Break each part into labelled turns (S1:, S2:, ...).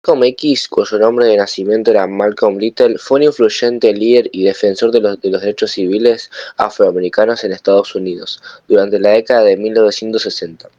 S1: Malcolm X, cuyo nombre de nacimiento era Malcolm Little, fue un influyente líder y defensor de los derechos civiles afroamericanos en Estados Unidos durante la década de 1960.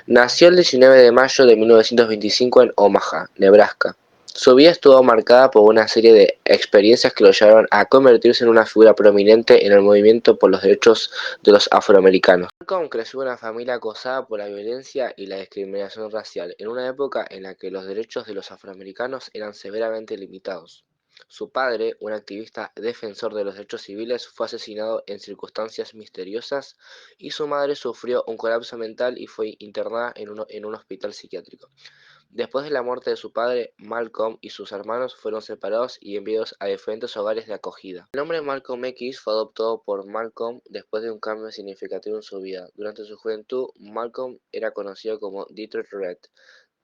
S1: Nació el 19 de mayo de 1925 en Omaha, Nebraska. Su vida estuvo marcada por una serie de experiencias que lo llevaron a convertirse en una figura prominente en el movimiento por los derechos de los afroamericanos. Malcolm creció en una familia acosada por la violencia y la discriminación racial, en una época en la que los derechos de los afroamericanos eran severamente limitados. Su padre, un activista defensor de los derechos civiles, fue asesinado en circunstancias misteriosas y su madre sufrió un colapso mental y fue internada en un hospital psiquiátrico. Después de la muerte de su padre, Malcolm y sus hermanos fueron separados y enviados a diferentes hogares de acogida. El nombre Malcolm X fue adoptado por Malcolm después de un cambio significativo en su vida. Durante su juventud, Malcolm era conocido como Detroit Red,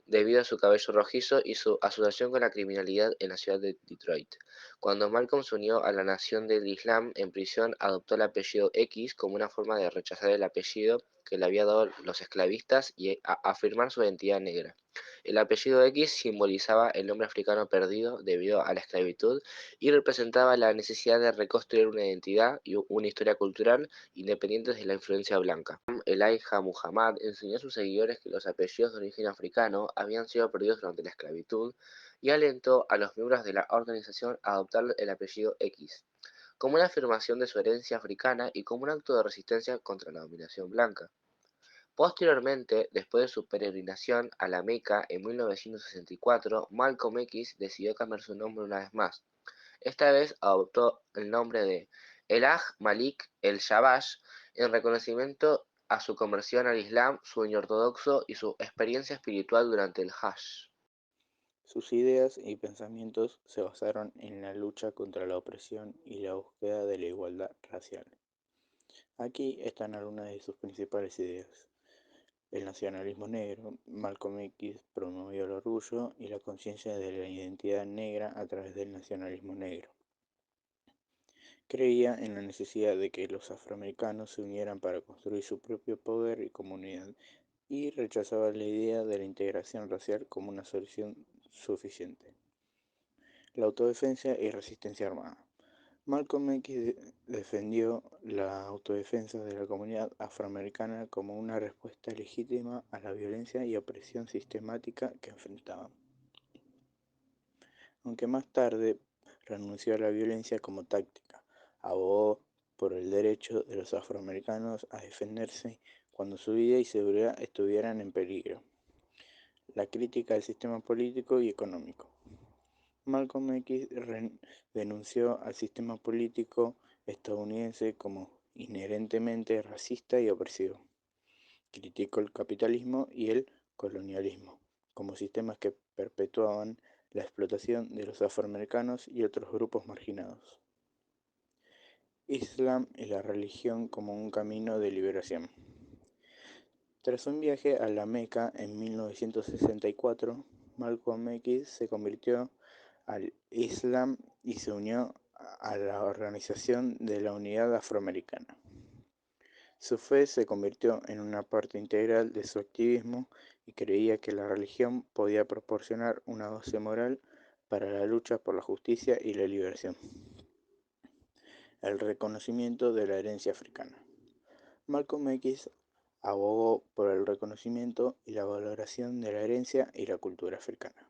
S1: debido a su cabello rojizo y su asociación con la criminalidad en la ciudad de Detroit. Cuando Malcolm se unió a la Nación del Islam en prisión, adoptó el apellido X como una forma de rechazar el apellido que le habían dado los esclavistas y afirmar su identidad negra. El apellido X simbolizaba el nombre africano perdido debido a la esclavitud y representaba la necesidad de reconstruir una identidad y una historia cultural independientes de la influencia blanca. Elijah Muhammad enseñó a sus seguidores que los apellidos de origen africano habían sido perdidos durante la esclavitud y alentó a los miembros de la organización a adoptar el apellido X, como una afirmación de su herencia africana y como un acto de resistencia contra la dominación blanca. Posteriormente, después de su peregrinación a la Meca en 1964, Malcolm X decidió cambiar su nombre una vez más. Esta vez adoptó el nombre de Elijah Malik el-Shabash en reconocimiento a su conversión al Islam, su sueño ortodoxo y su experiencia espiritual durante el Hajj.
S2: Sus ideas y pensamientos se basaron en la lucha contra la opresión y la búsqueda de la igualdad racial. Aquí están algunas de sus principales ideas. El nacionalismo negro. Malcolm X promovió el orgullo y la conciencia de la identidad negra a través del nacionalismo negro. Creía en la necesidad de que los afroamericanos se unieran para construir su propio poder y comunidad, y rechazaba la idea de la integración racial como una solución suficiente. La autodefensa y resistencia armada. Malcolm X defendió la autodefensa de la comunidad afroamericana como una respuesta legítima a la violencia y opresión sistemática que enfrentaban. Aunque más tarde renunció a la violencia como táctica, abogó por el derecho de los afroamericanos a defenderse cuando su vida y seguridad estuvieran en peligro. La crítica al sistema político y económico. Malcolm X denunció al sistema político estadounidense como inherentemente racista y opresivo. Criticó el capitalismo y el colonialismo como sistemas que perpetuaban la explotación de los afroamericanos y otros grupos marginados. Islam y la religión como un camino de liberación. Tras un viaje a la Meca en 1964, Malcolm X se convirtió al Islam y se unió a la Organización de la Unidad Afroamericana. Su fe se convirtió en una parte integral de su activismo y creía que la religión podía proporcionar una base moral para la lucha por la justicia y la liberación. El reconocimiento de la herencia africana. Malcolm X abogó por el reconocimiento y la valoración de la herencia y la cultura africana.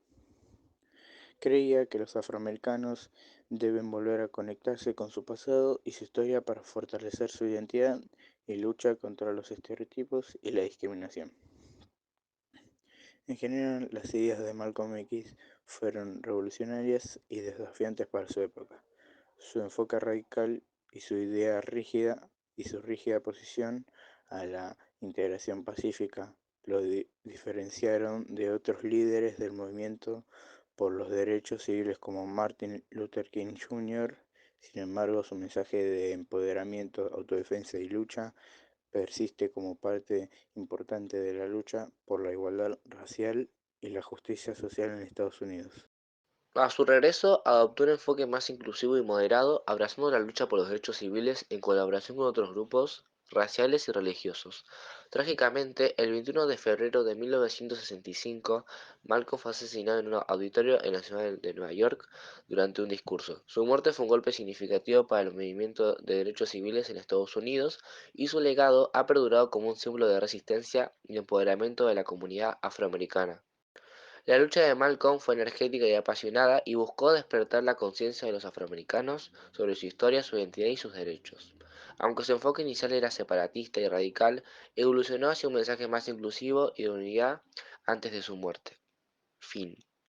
S2: Creía que los afroamericanos deben volver a conectarse con su pasado y su historia para fortalecer su identidad y lucha contra los estereotipos y la discriminación. En general, las ideas de Malcolm X fueron revolucionarias y desafiantes para su época. Su enfoque radical y su idea rígida y su rígida posición a la integración pacífica lo diferenciaron de otros líderes del movimiento por los derechos civiles como Martin Luther King Jr. Sin embargo, su mensaje de empoderamiento, autodefensa y lucha persiste como parte importante de la lucha por la igualdad racial y la justicia social en Estados Unidos.
S1: A su regreso, adoptó un enfoque más inclusivo y moderado, abrazando la lucha por los derechos civiles en colaboración con otros grupos raciales y religiosos. Trágicamente, el 21 de febrero de 1965, Malcolm fue asesinado en un auditorio en la ciudad de Nueva York durante un discurso. Su muerte fue un golpe significativo para el movimiento de derechos civiles en Estados Unidos y su legado ha perdurado como un símbolo de resistencia y empoderamiento de la comunidad afroamericana. La lucha de Malcolm fue energética y apasionada y buscó despertar la conciencia de los afroamericanos sobre su historia, su identidad y sus derechos. Aunque su enfoque inicial era separatista y radical, evolucionó hacia un mensaje más inclusivo y de unidad antes de su muerte. Fin.